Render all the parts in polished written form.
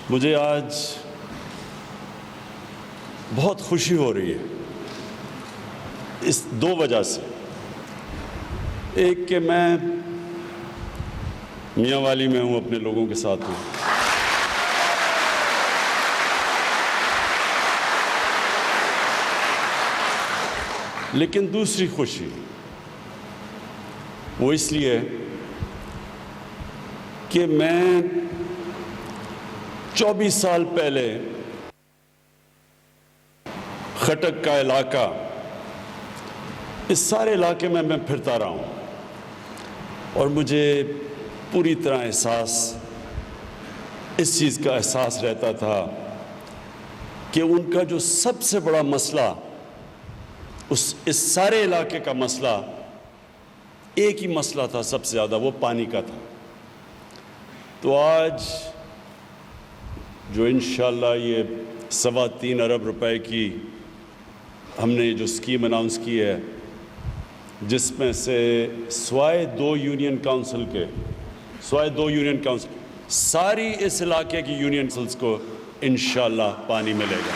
مجھے آج بہت خوشی ہو رہی ہے اس دو وجہ سے۔ ایک کہ میں میاں والی میں ہوں، اپنے لوگوں کے ساتھ ہوں، لیکن دوسری خوشی وہ اس لیے کہ میں 24 سال پہلے خٹک کا علاقہ، اس سارے علاقے میں پھرتا رہا ہوں اور مجھے پوری طرح اس چیز کا احساس رہتا تھا کہ ان کا جو سب سے بڑا مسئلہ، اس سارے علاقے کا مسئلہ ایک ہی مسئلہ تھا، سب سے زیادہ وہ پانی کا تھا۔ تو آج جو انشاءاللہ یہ 3.25 ارب روپے کی ہم نے جو اسکیم اناؤنس کی ہے، جس میں سے سوائے دو یونین کاؤنسل ساری اس علاقے کی یونین کاؤنسلز کو انشاءاللہ پانی ملے گا۔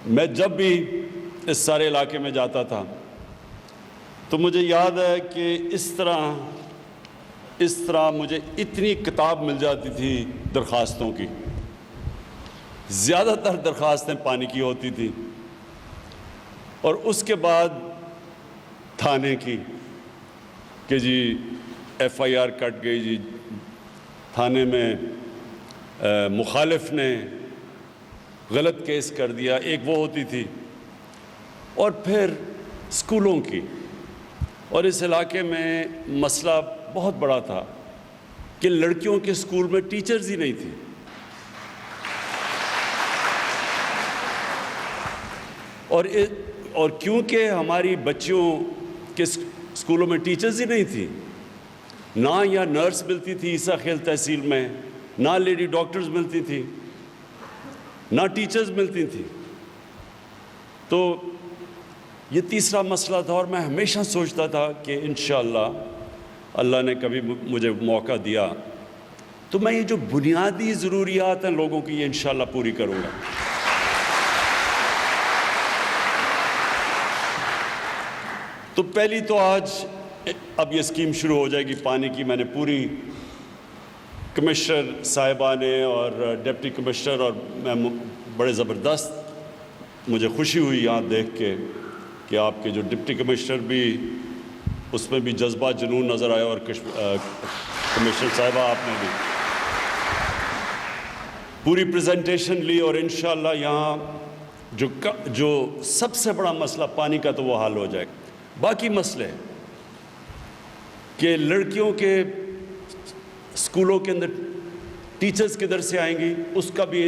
میں جب بھی اس سارے علاقے میں جاتا تھا تو مجھے یاد ہے کہ اس طرح مجھے اتنی کتاب مل جاتی تھی درخواستوں کی۔ زیادہ تر درخواستیں پانی کی ہوتی تھی، اور اس کے بعد تھانے کی کہ جی FIR کٹ گئی، جی تھانے میں مخالف نے غلط کیس کر دیا، ایک وہ ہوتی تھی، اور پھر اسکولوں کی۔ اور اس علاقے میں مسئلہ بہت بڑا تھا کہ لڑکیوں کے اسکول میں ٹیچرز ہی نہیں تھی، اور کیونکہ ہماری بچیوں کے اسکولوں میں ٹیچرز ہی نہیں تھی، نہ یا نرس ملتی تھی عیسیٰ خیل تحصیل میں، نہ لیڈی ڈاکٹرز ملتی تھی، نہ ٹیچرز ملتی تھی، تو یہ تیسرا مسئلہ تھا۔ اور میں ہمیشہ سوچتا تھا کہ انشاءاللہ اللہ نے کبھی مجھے موقع دیا تو میں یہ جو بنیادی ضروریات ہیں لوگوں کی، یہ انشاءاللہ پوری کروں گا۔ تو پہلی تو آج اب یہ اسکیم شروع ہو جائے گی پانی کی۔ میں نے پوری کمشنر صاحبہ نے اور ڈپٹی کمشنر، اور میں بڑے زبردست مجھے خوشی ہوئی یہاں دیکھ کے کہ آپ کے جو ڈپٹی کمشنر بھی، اس میں بھی جذبہ جنون نظر آیا، اور کمشنر صاحبہ آپ نے بھی پوری پریزنٹیشن لی، اور انشاءاللہ یہاں جو سب سے بڑا مسئلہ پانی کا تو وہ حل ہو جائے گا۔ باقی مسئلے کہ لڑکیوں کے اسکولوں کے اندر ٹیچرز کدھر سے آئیں گی، اس کا بھی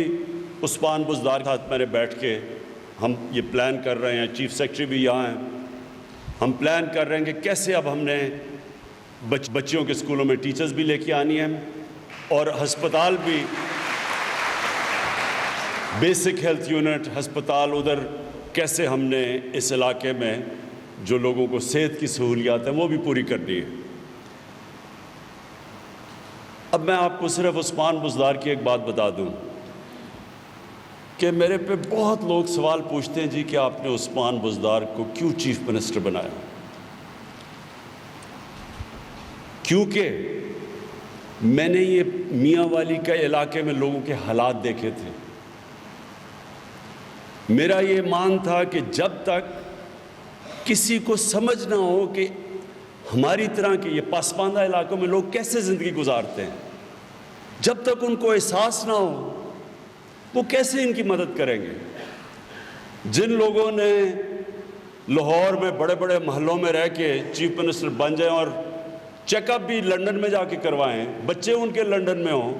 عثمان بزدار کے ساتھ میں نے بیٹھ کے ہم یہ پلان کر رہے ہیں، چیف سیکرٹری بھی یہاں ہیں، ہم پلان کر رہے ہیں کہ کیسے اب ہم نے بچیوں کے اسکولوں میں ٹیچرز بھی لے کے آنی ہیں، اور ہسپتال بھی، بیسک ہیلتھ یونٹ ہسپتال ادھر کیسے ہم نے اس علاقے میں جو لوگوں کو صحت کی سہولیات ہیں وہ بھی پوری کرنی ہے۔ اب میں آپ کو صرف عثمان بزدار کی ایک بات بتا دوں کہ میرے پہ بہت لوگ سوال پوچھتے ہیں، جی کہ آپ نے عثمان بزدار کو کیوں چیف منسٹر بنایا؟ کیونکہ میں نے یہ میاں والی کے علاقے میں لوگوں کے حالات دیکھے تھے۔ میرا یہ مان تھا کہ جب تک کسی کو سمجھ نہ ہو کہ ہماری طرح کے یہ پسماندہ علاقوں میں لوگ کیسے زندگی گزارتے ہیں، جب تک ان کو احساس نہ ہو، وہ کیسے ان کی مدد کریں گے؟ جن لوگوں نے لاہور میں بڑے بڑے محلوں میں رہ کے چیف منسٹر بن جائیں اور چیک اپ بھی لندن میں جا کے کروائیں، بچے ان کے لندن میں ہوں،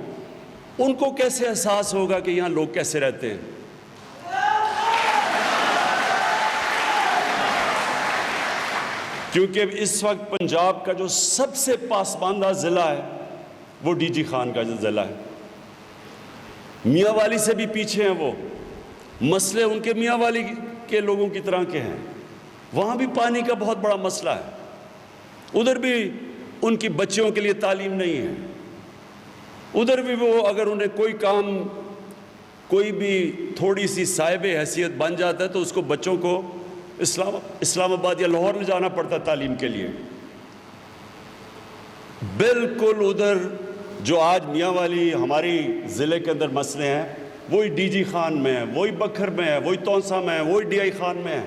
ان کو کیسے احساس ہوگا کہ یہاں لوگ کیسے رہتے ہیں؟ کیونکہ اس وقت پنجاب کا جو سب سے پاسماندہ ضلع ہے وہ ڈی جی خان کا جو ضلع ہے، میاں والی سے بھی پیچھے ہیں وہ، مسئلے ان کے میاں والی کے لوگوں کی طرح کے ہیں، وہاں بھی پانی کا بہت بڑا مسئلہ ہے، ادھر بھی ان کی بچیوں کے لیے تعلیم نہیں ہے، ادھر بھی وہ اگر انہیں کوئی کام، کوئی بھی تھوڑی سی صاحب حیثیت بن جاتا ہے تو اس کو بچوں کو اسلام آباد یا لاہور لے جانا پڑتا ہے تعلیم کے لیے۔ بالکل ادھر جو آج میاں والی ہماری ضلع کے اندر مسئلے ہیں، وہی ڈی جی خان میں ہے، وہی بکھر میں ہے، وہی تونسا میں ہے، وہی ڈی آئی خان میں ہے۔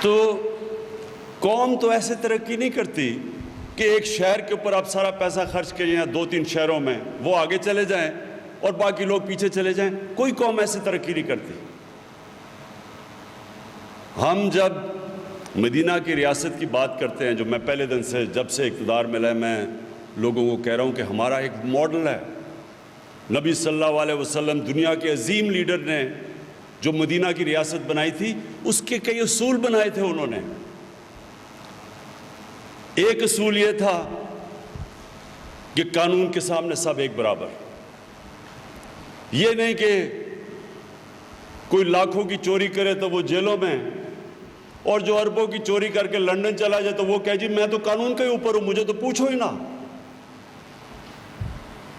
تو قوم تو ایسے ترقی نہیں کرتی کہ ایک شہر کے اوپر آپ سارا پیسہ خرچ کریں یا 2-3 شہروں میں وہ آگے چلے جائیں اور باقی لوگ پیچھے چلے جائیں۔ کوئی قوم ایسے ترقی نہیں کرتی۔ ہم جب مدینہ کی ریاست کی بات کرتے ہیں، جو میں پہلے دن سے جب سے اقتدار ملا ہے میں لوگوں کو کہہ رہا ہوں کہ ہمارا ایک ماڈل ہے، نبی صلی اللہ علیہ وسلم دنیا کے عظیم لیڈر نے جو مدینہ کی ریاست بنائی تھی اس کے کئی اصول بنائے تھے انہوں نے۔ ایک اصول یہ تھا کہ قانون کے سامنے سب ایک برابر، یہ نہیں کہ کوئی لاکھوں کی چوری کرے تو وہ جیلوں میں، اور جو اربوں کی چوری کر کے لندن چلا جائے تو وہ کہے جی میں تو قانون کے اوپر ہوں، مجھے تو پوچھو ہی نہ۔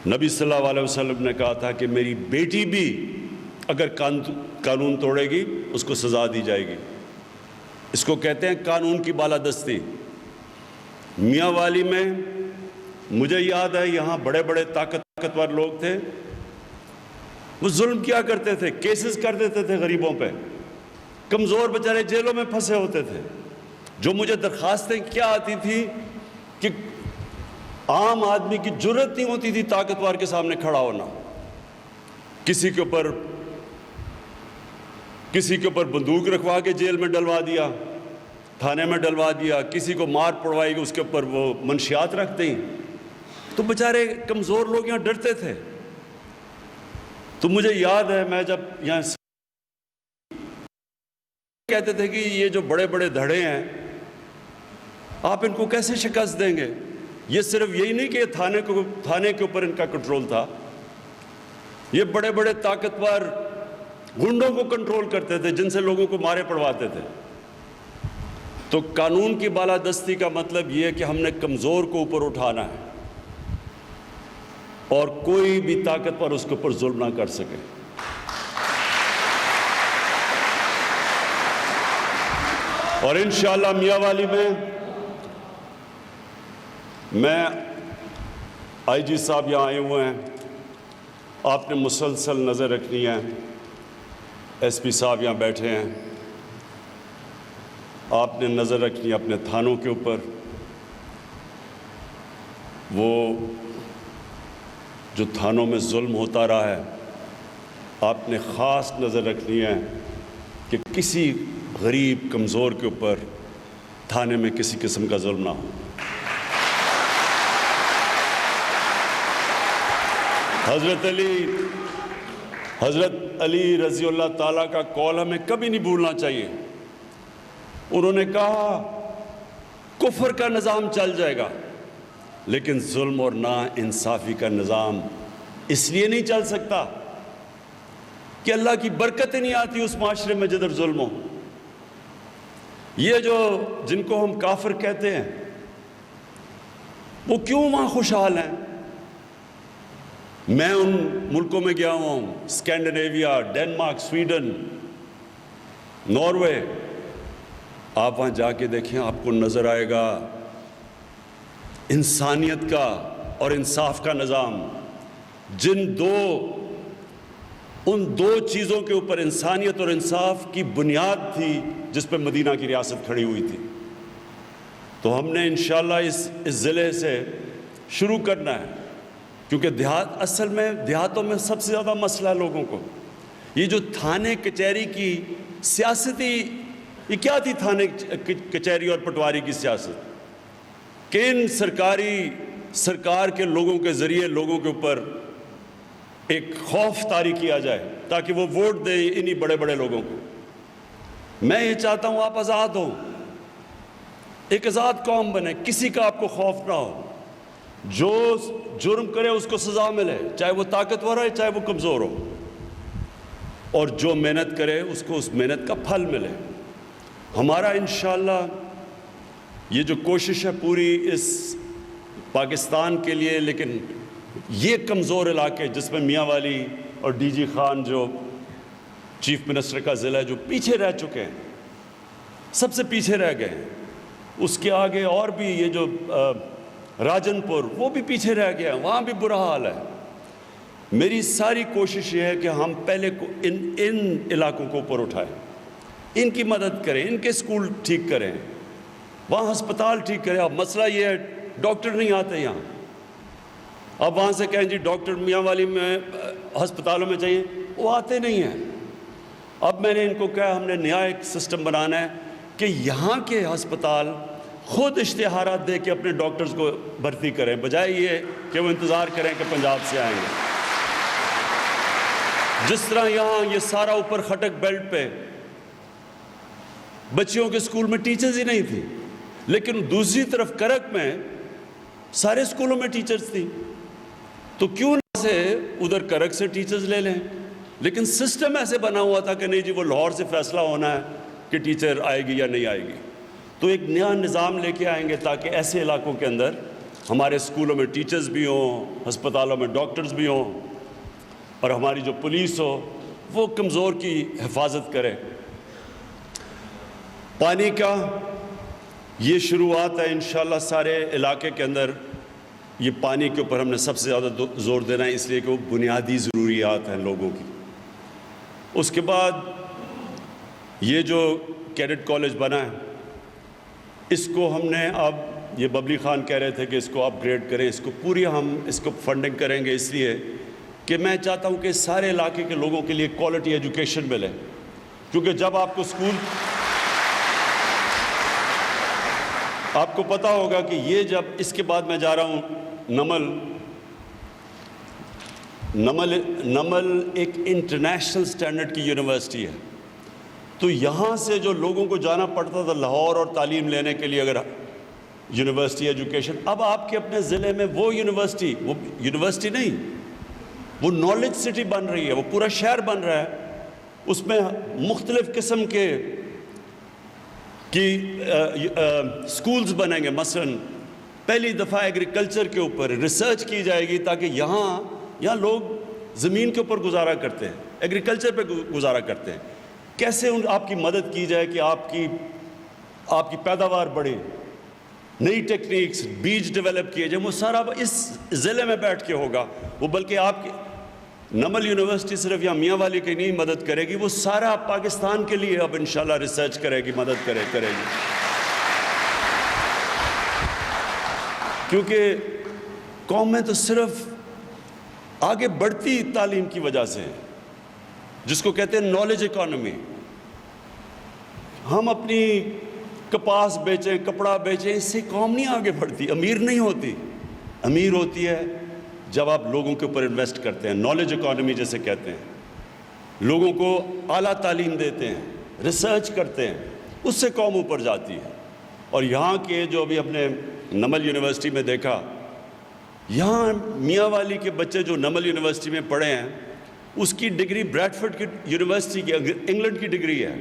نبی صلی اللہ علیہ وسلم نے کہا تھا کہ میری بیٹی بھی اگر قانون توڑے گی اس کو سزا دی جائے گی۔ اس کو کہتے ہیں قانون کی بالادستی۔ میاں والی میں مجھے یاد ہے یہاں بڑے بڑے طاقتور لوگ تھے، وہ ظلم کیا کرتے تھے، کیسز کر دیتے تھے غریبوں پہ، کمزور بیچارے جیلوں میں پھنسے ہوتے تھے۔ جو مجھے درخواستیں کیا آتی تھی کہ عام آدمی کی جرت نہیں ہوتی تھی طاقتور کے سامنے کھڑا ہونا، کسی کے اوپر بندوق رکھوا کے جیل میں ڈلوا دیا، تھانے میں ڈلوا دیا، کسی کو مار پڑوائی گئی، اس کے اوپر وہ منشیات رکھ دیں، تو بیچارے کمزور لوگ یہاں ڈرتے تھے۔ تو مجھے یاد ہے میں جب یہاں کہتے تھے کہ یہ جو بڑے بڑے دھڑے ہیں آپ ان کو کیسے شکست دیں گے؟ یہ صرف یہی نہیں کہ تھانے کے اوپر ان کا کنٹرول تھا، یہ بڑے بڑے طاقتور گنڈوں کو کنٹرول کرتے تھے جن سے لوگوں کو مارے پڑواتے تھے۔ تو قانون کی بالادستی کا مطلب یہ ہے کہ ہم نے کمزور کو اوپر اٹھانا ہے اور کوئی بھی طاقتور اس کے اوپر ظلم نہ کر سکے۔ اور انشاءاللہ میاں والی میں آئی جی صاحب یہاں آئے ہوئے ہیں، آپ نے مسلسل نظر رکھنی ہے، ایس پی صاحب یہاں بیٹھے ہیں، آپ نے نظر رکھنی ہے اپنے تھانوں کے اوپر، وہ جو تھانوں میں ظلم ہوتا رہا ہے آپ نے خاص نظر رکھنی ہے کہ کسی غریب کمزور کے اوپر تھانے میں کسی قسم کا ظلم نہ ہو۔ حضرت علی رضی اللہ تعالیٰ کا قول ہمیں کبھی نہیں بھولنا چاہیے۔ انہوں نے کہا کفر کا نظام چل جائے گا لیکن ظلم اور نا انصافی کا نظام اس لیے نہیں چل سکتا کہ اللہ کی برکتیں نہیں آتی اس معاشرے میں جدھر ظلم ہو۔ یہ جو جن کو ہم کافر کہتے ہیں وہ کیوں وہاں خوشحال ہیں؟ میں ان ملکوں میں گیا ہوں، اسکینڈینیویا، ڈینمارک، سویڈن، ناروے، آپ وہاں جا کے دیکھیں آپ کو نظر آئے گا انسانیت کا اور انصاف کا نظام۔ ان دو چیزوں کے اوپر انسانیت اور انصاف کی بنیاد تھی جس پہ مدینہ کی ریاست کھڑی ہوئی تھی۔ تو ہم نے انشاءاللہ اس ضلع سے شروع کرنا ہے، کیونکہ اصل میں دیہاتوں میں سب سے زیادہ مسئلہ ہے لوگوں کو۔ یہ جو تھانے کچہری کی سیاستی، یہ کیا تھی تھانے کچہری اور پٹواری کی سیاست؟ کہ ان سرکار کے لوگوں کے ذریعے لوگوں کے اوپر ایک خوف طاری کیا جائے تاکہ وہ ووٹ دیں انہی بڑے بڑے لوگوں کو۔ میں یہ چاہتا ہوں آپ آزاد ہوں، ایک آزاد قوم بنے، کسی کا آپ کو خوف نہ ہو۔ جو جرم کرے اس کو سزا ملے، چاہے وہ طاقتور ہے چاہے وہ کمزور ہو، اور جو محنت کرے اس کو اس محنت کا پھل ملے۔ ہمارا انشاءاللہ یہ جو کوشش ہے پوری اس پاکستان کے لیے، لیکن یہ کمزور علاقے جس میں میاں والی اور ڈی جی خان جو چیف منسٹر کا ضلع ہے جو پیچھے رہ چکے ہیں، سب سے پیچھے رہ گئے ہیں، اس کے آگے اور بھی یہ جو راجن پور وہ بھی پیچھے رہ گیا ہے، وہاں بھی برا حال ہے۔ میری ساری کوشش یہ ہے کہ ہم پہلے ان علاقوں کو اوپر اٹھائیں، ان کی مدد کریں، ان کے اسکول ٹھیک کریں، وہاں ہسپتال ٹھیک کریں۔ اب مسئلہ یہ ہے ڈاکٹر نہیں آتے یہاں، اب وہاں سے کہیں جی ڈاکٹر میاں والی میں ہسپتالوں میں چاہیے، وہ آتے نہیں ہیں۔ اب میں نے ان کو کہا ہم نے نیا ایک سسٹم بنانا ہے کہ یہاں کے ہسپتال خود اشتہارات دے کے اپنے ڈاکٹرز کو بھرتی کریں، بجائے یہ کہ وہ انتظار کریں کہ پنجاب سے آئیں گے۔ جس طرح یہاں یہ سارا اوپر خٹک بیلٹ پہ بچیوں کے اسکول میں ٹیچرز ہی نہیں تھی، لیکن دوسری طرف کرک میں سارے اسکولوں میں ٹیچرز تھی، تو کیوں نہ سے ادھر کرک سے ٹیچرز لے لیں؟ لیکن سسٹم ایسے بنا ہوا تھا کہ نہیں جی وہ لاہور سے فیصلہ ہونا ہے کہ ٹیچر آئے گی یا نہیں آئے گی۔ تو ایک نیا نظام لے کے آئیں گے تاکہ ایسے علاقوں کے اندر ہمارے اسکولوں میں ٹیچرز بھی ہوں، ہسپتالوں میں ڈاکٹرز بھی ہوں، اور ہماری جو پولیس ہو وہ کمزور کی حفاظت کرے۔ پانی کا یہ شروعات ہے انشاءاللہ سارے علاقے کے اندر، یہ پانی کے اوپر ہم نے سب سے زیادہ زور دینا ہے، اس لیے کہ وہ بنیادی ضروریات ہیں لوگوں کی۔ اس کے بعد یہ جو کیڈٹ کالج بنا ہے اس کو ہم نے اب، یہ ببلی خان کہہ رہے تھے کہ اس کو اپ گریڈ کریں، اس کو پوری ہم اس کو فنڈنگ کریں گے، اس لیے کہ میں چاہتا ہوں کہ سارے علاقے کے لوگوں کے لیے کوالٹی ایجوکیشن ملے، کیونکہ جب آپ کو اسکول، آپ کو پتہ ہوگا کہ یہ جب اس کے بعد میں جا رہا ہوں نمل ایک انٹرنیشنل سٹینڈرڈ کی یونیورسٹی ہے، تو یہاں سے جو لوگوں کو جانا پڑتا تھا لاہور اور تعلیم لینے کے لیے اگر یونیورسٹی ایجوکیشن، اب آپ کے اپنے ضلع میں وہ یونیورسٹی نہیں، وہ نالج سٹی بن رہی ہے، وہ پورا شہر بن رہا ہے، اس میں مختلف قسم کے سکولز بنیں گے۔ مثلا پہلی دفعہ ایگریکلچر کے اوپر ریسرچ کی جائے گی تاکہ یہاں لوگ زمین کے اوپر گزارا کرتے ہیں، ایگریکلچر پہ گزارا کرتے ہیں، کیسے آپ کی مدد کی جائے کہ آپ کی پیداوار بڑھے، نئی ٹیکنیکس، بیج ڈیولپ کیے جائیں، وہ سارا اس ضلع میں بیٹھ کے ہوگا۔ وہ بلکہ آپ کی نمل یونیورسٹی صرف یا میاں والی کی نہیں مدد کرے گی، وہ سارا پاکستان کے لیے اب انشاءاللہ ریسرچ کرے گی، مدد کرے گی، کیونکہ قومیں تو صرف آگے بڑھتی تعلیم کی وجہ سے، جس کو کہتے ہیں نالج اکانومی۔ ہم اپنی کپاس بیچیں، کپڑا بیچیں، اس سے قوم نہیں آگے بڑھتی، امیر نہیں ہوتی۔ امیر ہوتی ہے جب آپ لوگوں کے اوپر انویسٹ کرتے ہیں، نالج اکانومی جیسے کہتے ہیں، لوگوں کو اعلیٰ تعلیم دیتے ہیں، ریسرچ کرتے ہیں، اس سے قوم اوپر جاتی ہے۔ اور یہاں کے جو ابھی اپنے نمل یونیورسٹی میں دیکھا، یہاں میاں والی کے بچے جو نمل یونیورسٹی میں پڑھے ہیں، اس کی ڈگری بریڈفورڈ کی یونیورسٹی کی، انگلینڈ کی ڈگری ہے۔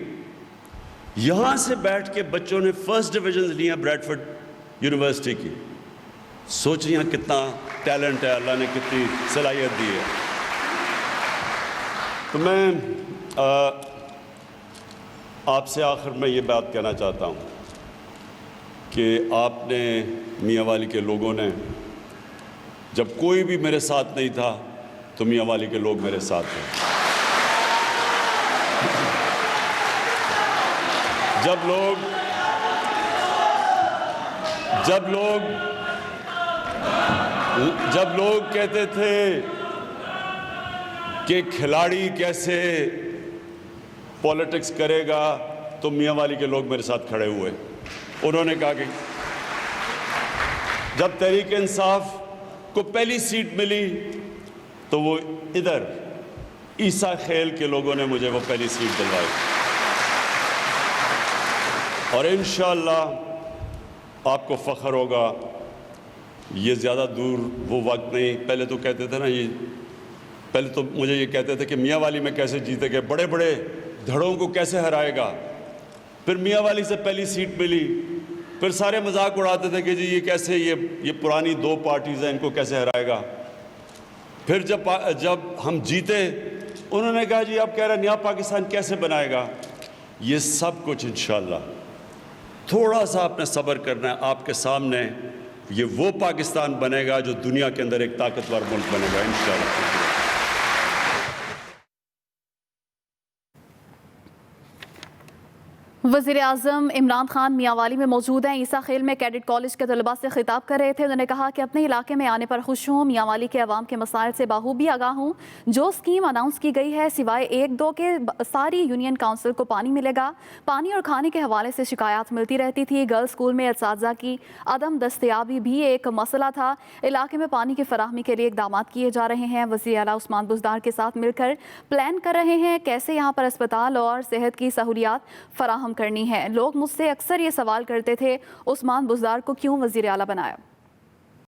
یہاں سے بیٹھ کے بچوں نے فرسٹ ڈویژن لی ہیں بریڈفورڈ یونیورسٹی کی۔ سوچیے کتنا ٹیلنٹ ہے، اللہ نے کتنی صلاحیت دی ہے۔ تو میں آپ سے آخر میں یہ بات کہنا چاہتا ہوں کہ آپ نے، میاں والی کے لوگوں نے، جب کوئی بھی میرے ساتھ نہیں تھا تو میاں والی کے لوگ میرے ساتھ تھے۔ جب لوگ کہتے تھے کہ کھلاڑی کیسے پولیٹکس کرے گا، تو میاں والی کے لوگ میرے ساتھ کھڑے ہوئے۔ انہوں نے کہا کہ جب تحریک انصاف کو پہلی سیٹ ملی تو وہ ادھر عیسیٰ خیل کے لوگوں نے مجھے وہ پہلی سیٹ دلوائی، اور انشاءاللہ آپ کو فخر ہوگا یہ زیادہ دور وہ وقت نہیں. پہلے تو کہتے تھے نا پہلے تو مجھے یہ کہتے تھے کہ میاں والی میں کیسے جیتے گئے, بڑے بڑے دھڑوں کو کیسے ہرائے گا. پھر میاں والی سے پہلی سیٹ ملی, پھر سارے مذاق اڑاتے تھے کہ جی یہ کیسے یہ پرانی 2 پارٹیز ہیں, ان کو کیسے ہرائے گا. پھر جب ہم جیتے انہوں نے کہا جی آپ کہہ رہے ہیں نیا پاکستان کیسے بنائے گا. یہ سب کچھ انشاءاللہ تھوڑا سا آپ نے صبر کرنا ہے, آپ کے سامنے یہ وہ پاکستان بنے گا جو دنیا کے اندر ایک طاقتور ملک بنے گا انشاءاللہ. وزیر اعظم عمران خان میاں والی میں موجود ہیں. عیسیٰ خیل میں کیڈٹ کالج کے طلباء سے خطاب کر رہے تھے. انہوں نے کہا کہ اپنے علاقے میں آنے پر خوش ہوں, میاں والی کے عوام کے مسائل سے بخوبی آگاہ ہوں. جو اسکیم اناؤنس کی گئی ہے سوائے 1-2 کے ساری یونین کاؤنسل کو پانی ملے گا. پانی اور کھانے کے حوالے سے شکایات ملتی رہتی تھی. گرلز اسکول میں اساتذہ کی عدم دستیابی بھی ایک مسئلہ تھا. علاقے میں پانی کی فراہمی کے لیے اقدامات کیے جا رہے ہیں. وزیر اعلیٰ عثمان بزدار کے ساتھ مل کر پلان کر رہے ہیں کیسے یہاں پر اسپتال اور صحت کی سہولیات فراہم کرنی ہے. لوگ مجھ سے اکثر یہ سوال کرتے تھے عثمان بزدار کو کیوں وزیر اعلیٰ بنایا.